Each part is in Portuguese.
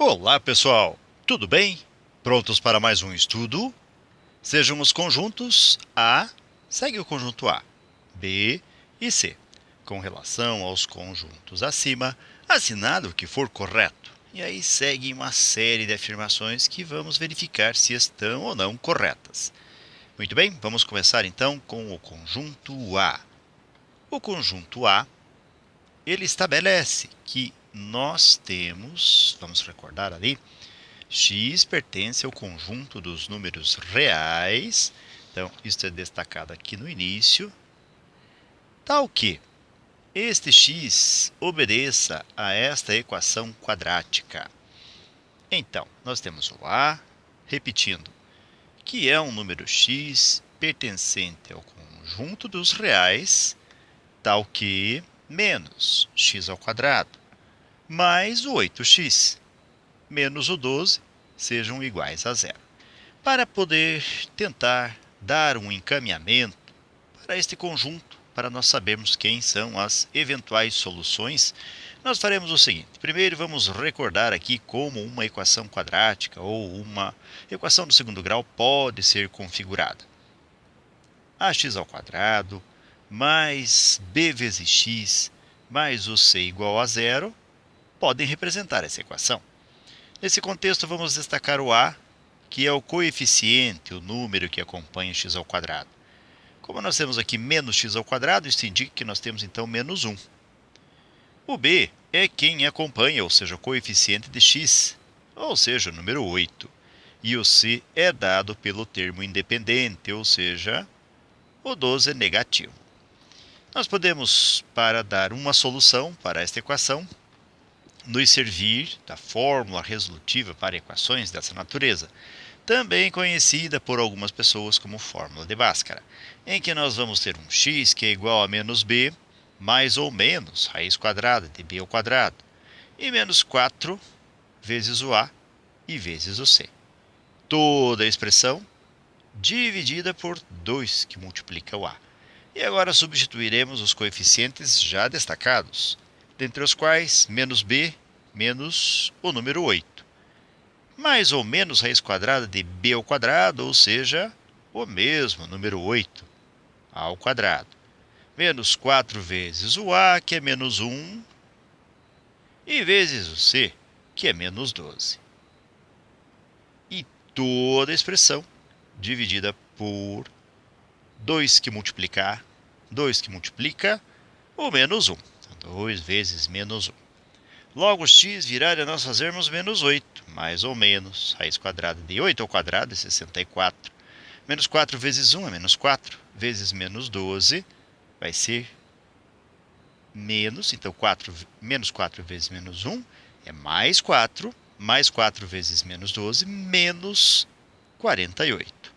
Olá, pessoal! Tudo bem? Prontos para mais um estudo? Sejam os conjuntos A, segue o conjunto A, B e C. Com relação aos conjuntos acima, assinale o que for correto. E aí segue uma série de afirmações que vamos verificar se estão ou não corretas. Muito bem, vamos começar então com o conjunto A. O conjunto A, ele estabelece que nós temos, vamos recordar ali, x pertence ao conjunto dos números reais, então isso é destacado aqui no início, tal que este x obedeça a esta equação quadrática. Então, nós temos o A, repetindo, que é um número x pertencente ao conjunto dos reais, tal que menos x ao quadrado, mais o 8x, menos o 12, sejam iguais a zero. Para poder tentar dar um encaminhamento para este conjunto, para nós sabermos quem são as eventuais soluções, nós faremos o seguinte. Primeiro vamos recordar aqui como uma equação quadrática ou uma equação do segundo grau pode ser configurada. Ax ao quadrado mais b vezes x mais o c igual a zero podem representar essa equação. Nesse contexto vamos destacar o a, que é o coeficiente, o número que acompanha x ao quadrado. Como nós temos aqui menos x ao quadrado, isso indica que nós temos então menos 1. O b é quem acompanha, ou seja, o coeficiente de x, ou seja, o número 8. E o c é dado pelo termo independente, ou seja, o 12 é negativo. Nós podemos, para dar uma solução para esta equação, nos servir da fórmula resolutiva para equações dessa natureza, também conhecida por algumas pessoas como fórmula de Bhaskara, em que nós vamos ter um x que é igual a menos b, mais ou menos raiz quadrada de b ao quadrado, e menos 4 vezes o a e vezes o c. Toda a expressão dividida por 2, que multiplica o a. E agora substituiremos os coeficientes já destacados, dentre os quais menos b menos o número 8. Mais ou menos raiz quadrada de b ao quadrado, ou seja, o mesmo número 8 ao quadrado. Menos 4 vezes o a, que é menos 1, e vezes o c, que é menos 12. E toda a expressão dividida por 2 que multiplica o menos 1. 2 vezes menos 1. Logo, x virá de nós fazermos menos 8, mais ou menos. Raiz quadrada de 8 ao quadrado é 64. Menos 4 vezes 1 é menos 4, vezes menos 12 vai ser menos, então menos 4 vezes menos 1 é mais 4 vezes menos 12, menos 48.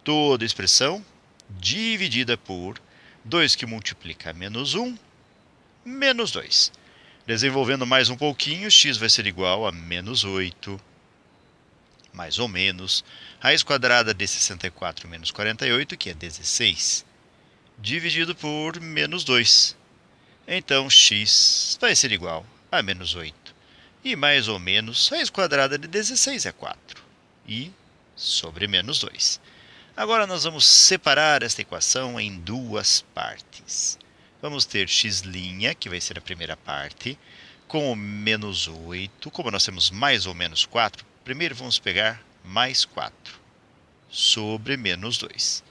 Toda expressão dividida por 2 que multiplica menos 1, menos 2. Desenvolvendo mais um pouquinho, x vai ser igual a menos 8, mais ou menos, raiz quadrada de 64 menos 48, que é 16, dividido por menos 2. Então, x vai ser igual a menos 8. E mais ou menos, raiz quadrada de 16 é 4. E sobre menos 2. Agora nós vamos separar esta equação em duas partes. Vamos ter x', que vai ser a primeira parte, com o menos 8. Como nós temos mais ou menos 4, primeiro vamos pegar mais 4 sobre menos 2.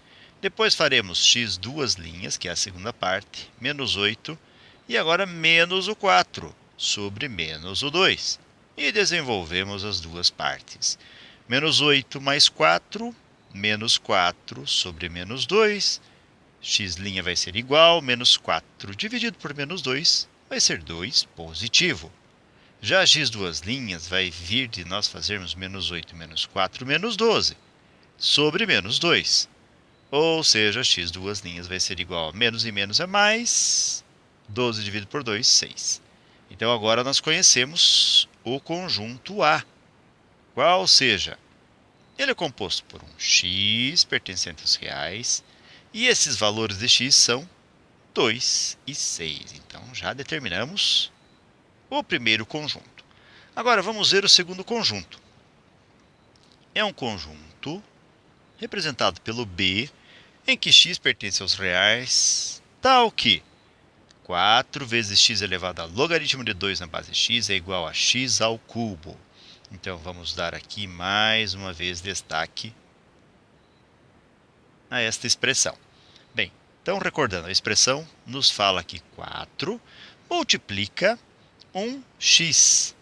Depois faremos x duas linhas, que é a segunda parte, menos 8, e agora menos o 4 sobre menos o 2. E desenvolvemos as duas partes. Menos 8 mais 4, menos 4 sobre menos 2. X' vai ser igual, menos 4 dividido por menos 2 vai ser 2 positivo. Já x duas linhas vai vir de nós fazermos menos 8 menos 4 menos 12 sobre menos 2. Ou seja, x duas linhas vai ser igual a menos e menos é mais, 12 dividido por 2, 6. Então agora nós conhecemos o conjunto A, qual seja, ele é composto por um x pertencente aos reais, e esses valores de x são 2 e 6. Então já determinamos o primeiro conjunto. Agora vamos ver o segundo conjunto. É um conjunto representado pelo B, em que x pertence aos reais, tal que 4 vezes x elevado a logaritmo de 2 na base x é igual a x ao cubo. Então, vamos dar aqui mais uma vez destaque a esta expressão. Bem, então recordando, a expressão nos fala que 4 multiplica um x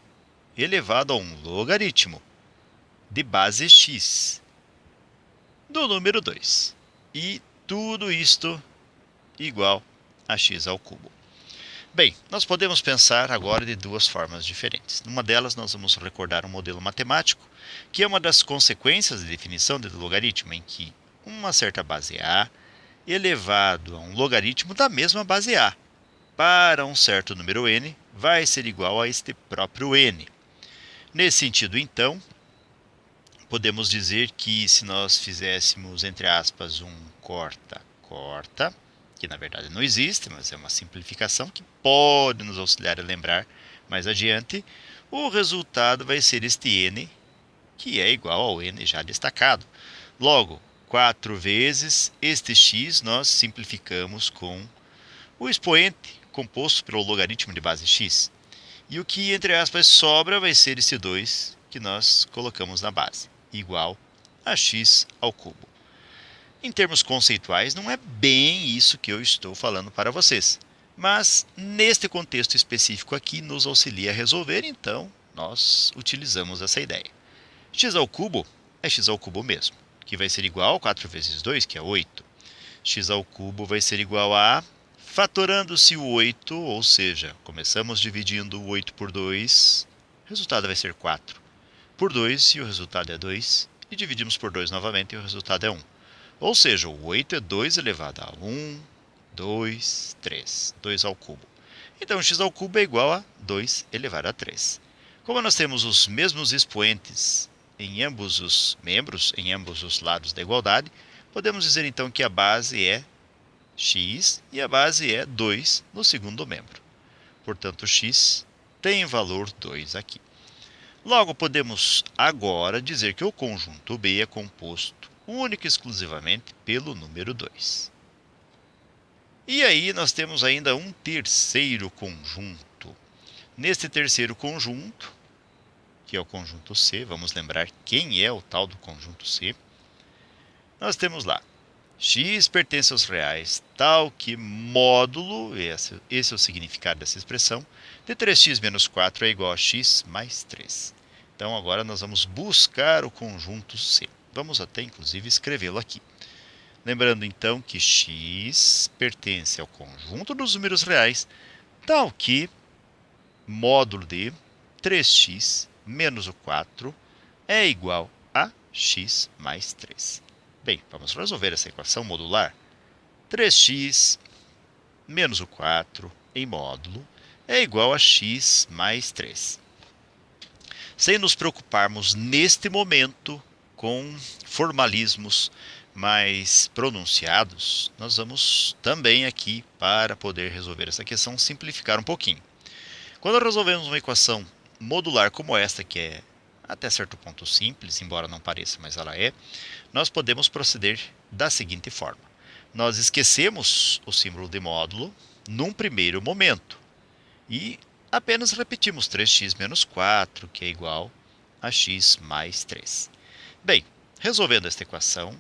elevado a um logaritmo de base x do número 2. E tudo isto igual a x ao cubo. Bem, nós podemos pensar agora de duas formas diferentes. Numa delas, nós vamos recordar um modelo matemático, que é uma das consequências de definição de logaritmo, em que uma certa base A elevado a um logaritmo da mesma base A para um certo número n vai ser igual a este próprio n. Nesse sentido, então, podemos dizer que se nós fizéssemos, entre aspas, um corta-corta, que na verdade não existe, mas é uma simplificação que pode nos auxiliar a lembrar mais adiante, o resultado vai ser este n, que é igual ao n já destacado. Logo, 4 vezes este x nós simplificamos com o expoente composto pelo logaritmo de base x. E o que, entre aspas, sobra vai ser esse 2 que nós colocamos na base, igual a x ao cubo. Em termos conceituais, não é bem isso que eu estou falando para vocês, mas neste contexto específico aqui nos auxilia a resolver, então nós utilizamos essa ideia. X ao cubo é x ao cubo mesmo, que vai ser igual a 4 vezes 2, que é 8. X ao cubo vai ser igual a, fatorando-se o 8, ou seja, começamos dividindo o 8 por 2, o resultado vai ser 4 por 2, e o resultado é 2, e dividimos por 2 novamente, e o resultado é 1. Ou seja, o 8 é 2 elevado a 1, 2, 3, 2 ao cubo. Então, x ao cubo é igual a 2 elevado a 3. Como nós temos os mesmos expoentes em ambos os membros, em ambos os lados da igualdade, podemos dizer então que a base é x e a base é 2 no segundo membro. Portanto, x tem valor 2 aqui. Logo, podemos agora dizer que o conjunto B é composto única e exclusivamente pelo número 2. E aí nós temos ainda um terceiro conjunto. Neste terceiro conjunto, que é o conjunto C, vamos lembrar quem é o tal do conjunto C, nós temos lá x pertence aos reais, tal que módulo, esse é o significado dessa expressão, de 3x menos 4 é igual a x mais 3. Então, agora nós vamos buscar o conjunto C. Vamos até, inclusive, escrevê-lo aqui. Lembrando, então, que x pertence ao conjunto dos números reais, tal que módulo de 3x menos o 4 é igual a x mais 3. Bem, vamos resolver essa equação modular. 3x menos o 4 em módulo é igual a x mais 3. Sem nos preocuparmos neste momento com formalismos mais pronunciados, nós vamos também aqui, para poder resolver essa questão, simplificar um pouquinho. Quando resolvemos uma equação modular como esta, que é até certo ponto simples, embora não pareça, mas ela é, nós podemos proceder da seguinte forma. Nós esquecemos o símbolo de módulo num primeiro momento e apenas repetimos 3x menos 4, que é igual a x mais 3. Bem, resolvendo esta equação,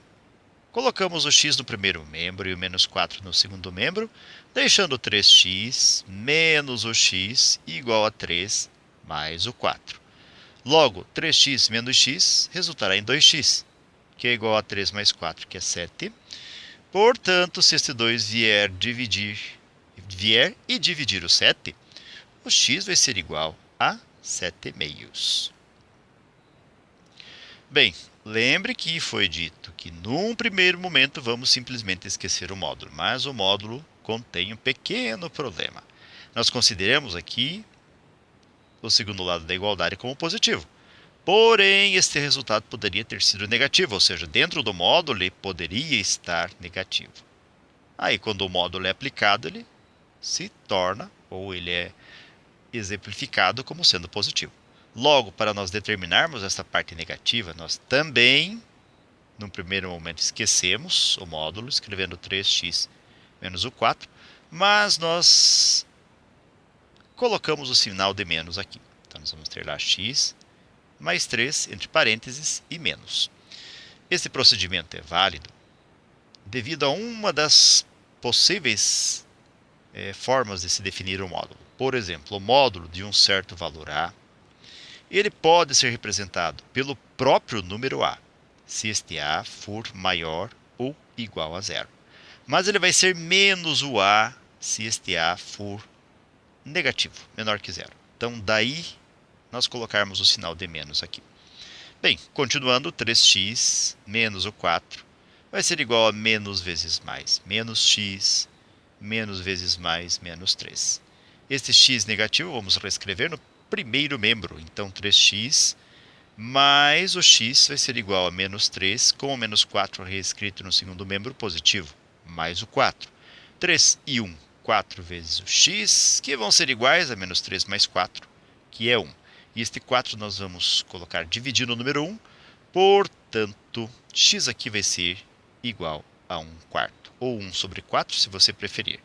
colocamos o x no primeiro membro e o menos 4 no segundo membro, deixando 3x menos o x igual a 3 mais o 4. Logo, 3x menos x resultará em 2x, que é igual a 3 mais 4, que é 7. Portanto, se este 2 vier e dividir o 7, o x vai ser igual a 7 meios. Bem, lembre que foi dito que num primeiro momento vamos simplesmente esquecer o módulo, mas o módulo contém um pequeno problema. Nós consideramos aqui o segundo lado da igualdade como positivo. Porém, este resultado poderia ter sido negativo, ou seja, dentro do módulo ele poderia estar negativo. Aí, quando o módulo é aplicado, ele se torna, ou ele é exemplificado como sendo positivo. Logo, para nós determinarmos essa parte negativa, nós também, no primeiro momento, esquecemos o módulo, escrevendo 3x menos o 4, mas nós colocamos o sinal de menos aqui. Então, nós vamos ter lá x mais 3, entre parênteses, e menos. Esse procedimento é válido devido a uma das possíveis formas de se definir o módulo. Por exemplo, o módulo de um certo valor a, ele pode ser representado pelo próprio número a, se este a for maior ou igual a zero. Mas ele vai ser menos o a se este a for negativo, menor que zero. Então, daí nós colocarmos o sinal de menos aqui. Bem, continuando, 3x menos o 4 vai ser igual a menos vezes mais, menos x, menos vezes mais, menos 3. Este x negativo vamos reescrever no primeiro membro, então 3x mais o x vai ser igual a menos 3, com o menos 4 reescrito no segundo membro positivo, mais o 4. 3 e 1, 4 vezes o x, que vão ser iguais a menos 3 mais 4, que é 1. E este 4 nós vamos colocar dividindo o número 1, portanto, x aqui vai ser igual a 1 quarto, ou 1 sobre 4, se você preferir.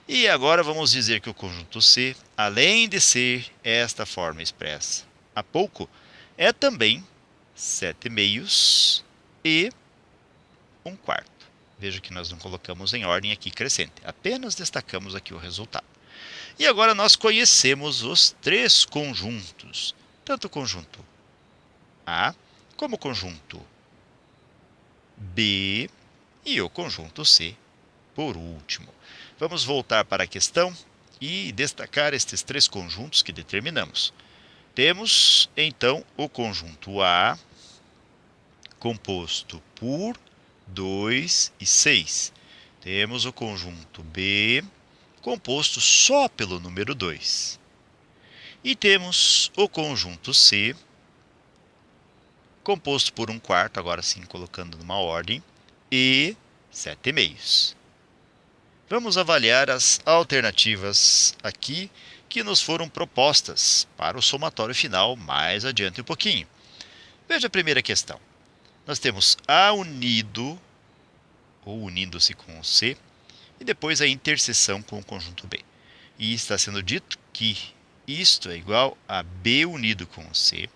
E agora vamos dizer que o conjunto C, além de ser esta forma expressa há pouco, é também 7 meios e 1 quarto. Veja que nós não colocamos em ordem aqui crescente, apenas destacamos aqui o resultado. E agora nós conhecemos os três conjuntos, tanto o conjunto A, como o conjunto B e o conjunto C por último. Vamos voltar para a questão e destacar estes três conjuntos que determinamos. Temos, então, o conjunto A, composto por 2 e 6. Temos o conjunto B, composto só pelo número 2. E temos o conjunto C, composto por 1 quarto, agora sim colocando numa ordem, e 7 meios. Vamos avaliar as alternativas aqui que nos foram propostas para o somatório final mais adiante um pouquinho. Veja a primeira questão. Nós temos A unido, ou unindo-se com o C, e depois a interseção com o conjunto B. E está sendo dito que isto é igual a B unido com o C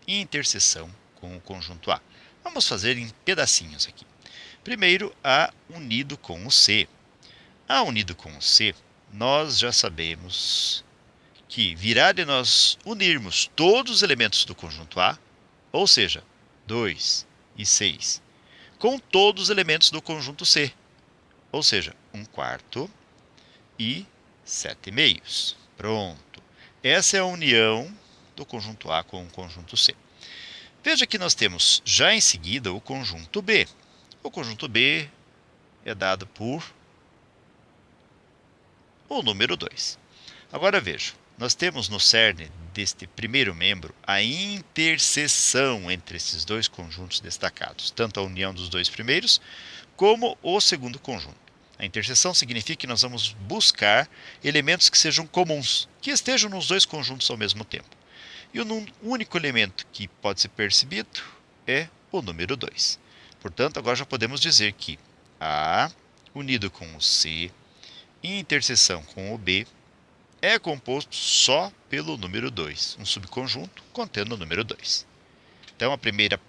e interseção com o conjunto A. Vamos fazer em pedacinhos aqui. Primeiro, A unido com o C. A unido com o C, nós já sabemos que virá de nós unirmos todos os elementos do conjunto A, ou seja, 2 e 6, com todos os elementos do conjunto C, ou seja, 1 quarto e 7 meios. Pronto. Essa é a união do conjunto A com o conjunto C. Veja que nós temos já em seguida o conjunto B. O conjunto B é dado por o número 2. Agora veja, nós temos no cerne deste primeiro membro a interseção entre esses dois conjuntos destacados, tanto a união dos dois primeiros como o segundo conjunto. A interseção significa que nós vamos buscar elementos que sejam comuns, que estejam nos dois conjuntos ao mesmo tempo. E o único elemento que pode ser percebido é o número 2. Portanto, agora já podemos dizer que A unido com o C e interseção com o B é composto só pelo número 2, um subconjunto contendo o número 2. Então, a primeira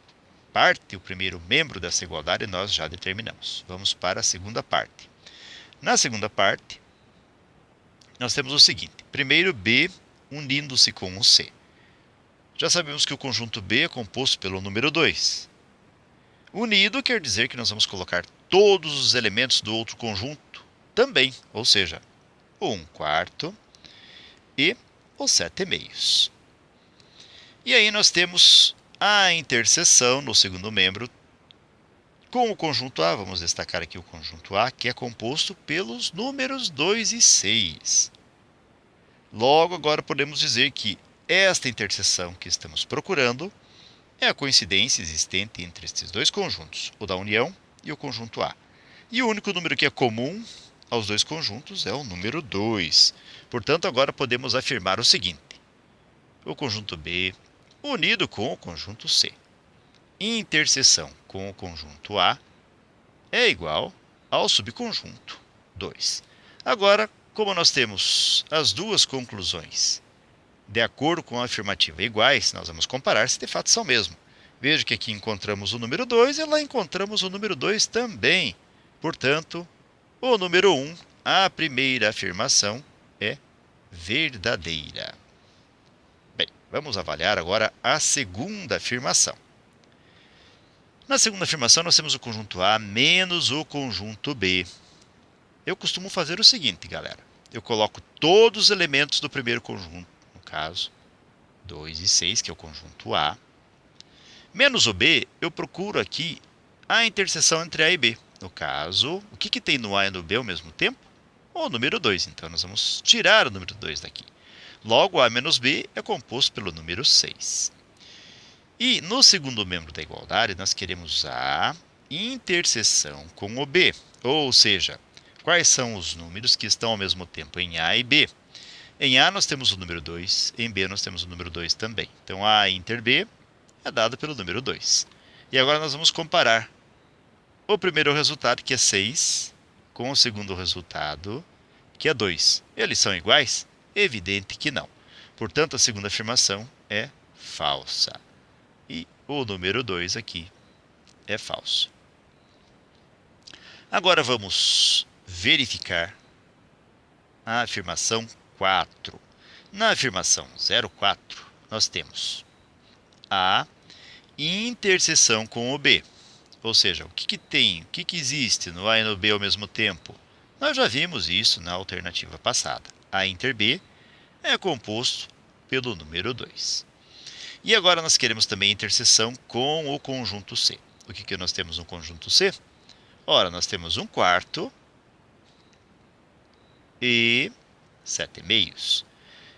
parte, o primeiro membro dessa igualdade, nós já determinamos. Vamos para a segunda parte. Na segunda parte, nós temos o seguinte. Primeiro, B unindo-se com o C. Já sabemos que o conjunto B é composto pelo número 2. Unido quer dizer que nós vamos colocar todos os elementos do outro conjunto também, ou seja, o 1 quarto e os 7 meios. E aí nós temos a interseção no segundo membro com o conjunto A. Vamos destacar aqui o conjunto A, que é composto pelos números 2 e 6. Logo, agora podemos dizer que esta interseção que estamos procurando é a coincidência existente entre estes dois conjuntos, o da união e o conjunto A. E o único número que é comum aos dois conjuntos é o número 2. Portanto, agora podemos afirmar o seguinte. o conjunto B unido com o conjunto C. Interseção com o conjunto A é igual ao subconjunto 2. Agora, como nós temos as duas conclusões de acordo com a afirmativa iguais, nós vamos comparar se de fato são mesmo. Veja que aqui encontramos o número 2 e lá encontramos o número 2 também. Portanto, o número 1, a primeira afirmação, é verdadeira. Bem, vamos avaliar agora a segunda afirmação. Na segunda afirmação, nós temos o conjunto A menos o conjunto B. Eu costumo fazer o seguinte, galera. Eu coloco todos os elementos do primeiro conjunto, no caso, 2 e 6, que é o conjunto A. Menos o B, eu procuro aqui a interseção entre A e B. No caso, o que tem no A e no B ao mesmo tempo? O número 2. Então, nós vamos tirar o número 2 daqui. Logo, A menos B é composto pelo número 6. E no segundo membro da igualdade, nós queremos a interseção com o B. Ou seja, quais são os números que estão ao mesmo tempo em A e B? Em A nós temos o número 2, em B nós temos o número 2 também. Então, A inter B é dado pelo número 2. E agora nós vamos comparar o primeiro resultado, que é 6, com o segundo resultado, que é 2. Eles são iguais? Evidente que não. Portanto, a segunda afirmação é falsa. E o número 2 aqui é falso. Agora vamos verificar a afirmação 4. Na afirmação 04, nós temos a interseção com o B. Ou seja, o que existe no A e no B ao mesmo tempo? Nós já vimos isso na alternativa passada. A inter B é composto pelo número 2. E agora nós queremos também a interseção com o conjunto C. O que nós temos no conjunto C? Ora, nós temos 1/4 e 7/2.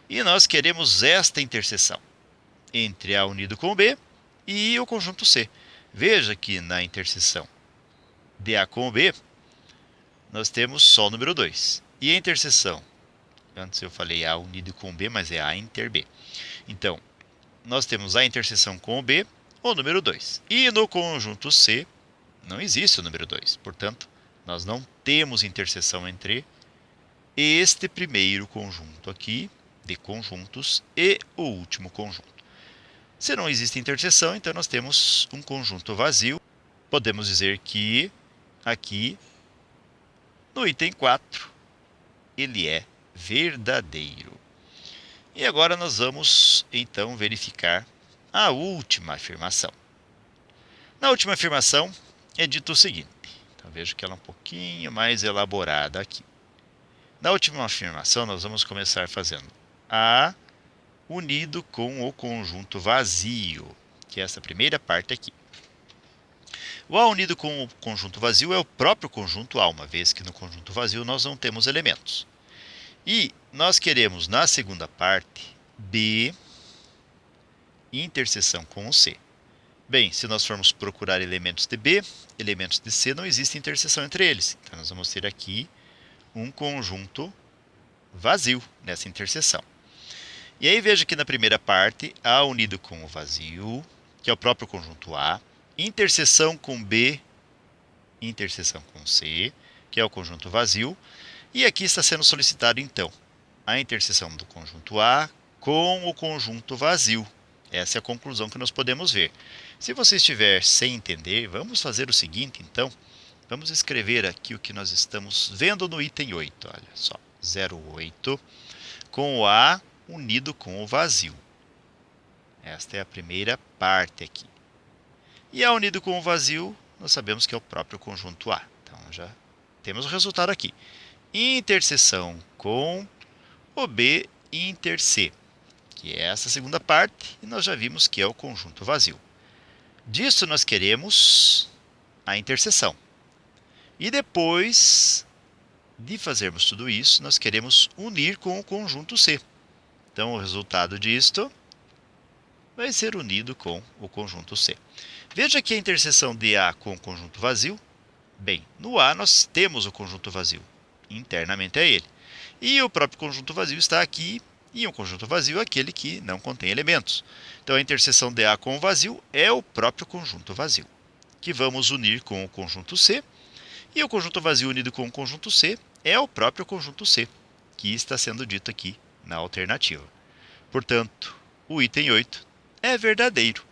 E nós queremos esta interseção entre A unido com B e o conjunto C. Veja que na interseção de A com B, nós temos só o número 2. E a interseção, antes eu falei A unido com B, mas é A inter B. Então, nós temos a interseção com o B, o número 2. E no conjunto C, não existe o número 2. Portanto, nós não temos interseção entre este primeiro conjunto aqui, de conjuntos, e o último conjunto. Se não existe interseção, então nós temos um conjunto vazio. Podemos dizer que aqui, no item 4, ele é verdadeiro. E agora nós vamos, então, verificar a última afirmação. Na última afirmação é dito o seguinte. Então, vejo que ela é um pouquinho mais elaborada aqui. Na última afirmação, nós vamos começar fazendo A unido com o conjunto vazio, que é essa primeira parte aqui. O A unido com o conjunto vazio é o próprio conjunto A, uma vez que no conjunto vazio nós não temos elementos. E nós queremos, na segunda parte, B interseção com o C. Bem, se nós formos procurar elementos de B, elementos de C, não existe interseção entre eles. Então, nós vamos ter aqui um conjunto vazio nessa interseção. E aí veja que na primeira parte, A unido com o vazio, que é o próprio conjunto A, interseção com B, interseção com C, que é o conjunto vazio, e aqui está sendo solicitado, então, a interseção do conjunto A com o conjunto vazio. Essa é a conclusão que nós podemos ver. Se você estiver sem entender, vamos fazer o seguinte, então. Vamos escrever aqui o que nós estamos vendo no item 8. Olha só, 08, com o A unido com o vazio. Esta é a primeira parte aqui. E A unido com o vazio, nós sabemos que é o próprio conjunto A. Então, já temos o resultado aqui. Interseção com o B inter C, que é essa segunda parte, e nós já vimos que é o conjunto vazio. Disso nós queremos a interseção. E depois de fazermos tudo isso, nós queremos unir com o conjunto C. Então, o resultado disto vai ser unido com o conjunto C. Veja que a interseção de A com o conjunto vazio, bem, no A nós temos o conjunto vazio, internamente é ele. E o próprio conjunto vazio está aqui E um conjunto vazio é aquele que não contém elementos. Então, a interseção de A com o vazio é o próprio conjunto vazio, que vamos unir com o conjunto C. E o conjunto vazio unido com o conjunto C é o próprio conjunto C, que está sendo dito aqui na alternativa. Portanto, o item 8 é verdadeiro.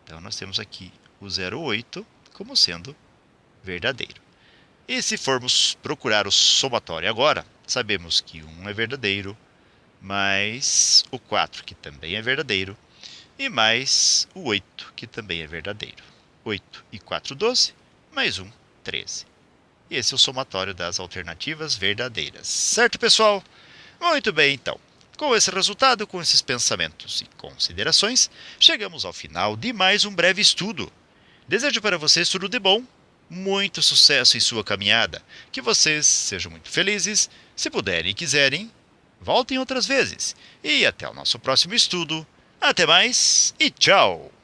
Então, nós temos aqui o 08 como sendo verdadeiro. E se formos procurar o somatório agora, sabemos que 1 é verdadeiro, mais o 4, que também é verdadeiro, e mais o 8, que também é verdadeiro. 8 e 4, 12, mais 1, 13. E esse é o somatório das alternativas verdadeiras. Certo, pessoal? Muito bem, então. Com esse resultado, com esses pensamentos e considerações, chegamos ao final de mais um breve estudo. Desejo para vocês tudo de bom, muito sucesso em sua caminhada, que vocês sejam muito felizes, se puderem e quiserem, voltem outras vezes. E até o nosso próximo estudo. Até mais e tchau!